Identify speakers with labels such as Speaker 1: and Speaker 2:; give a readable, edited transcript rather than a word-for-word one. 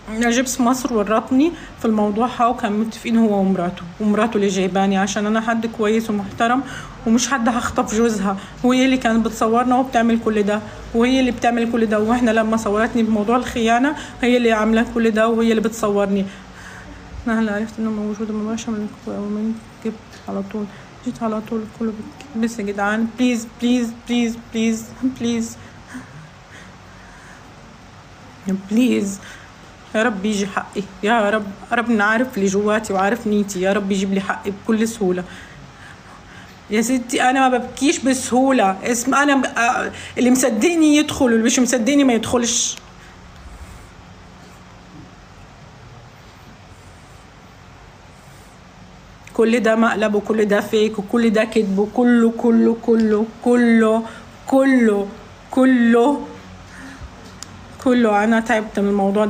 Speaker 1: نجيب مصر ورطني في الموضوع، وكان متفقين هو ومراته اللي جايباني عشان انا حد كويس ومحترم ومش حد هخطف جوزها. وهي اللي كانت بتصورنا وبتعمل كل ده، وهي اللي بتعمل كل ده. واحنا لما صورتني بموضوع الخيانة هي اللي عاملة كل ده وهي اللي بتصورني. انا هلا عرفت انه موجودة مباشرة من جبت على طول، جيت على طول كله بس يا جدعان بليز بليز بليز بليز بليز بليز يا رب يجي حقي، يا رب. ربنا عارف اللي جواتي وعارف نيتي، يا رب يجيب لي حقي بكل سهولة. يا ستي انا ما ببكيش بسهولة، انا اللي مصدقني يدخل واللي مش مصدقني ما يدخلش. كل ده مقلب وكل ده فيك وكل ده كذب وكله كله كله كله كله كله كله. انا تعبت من الموضوع ده.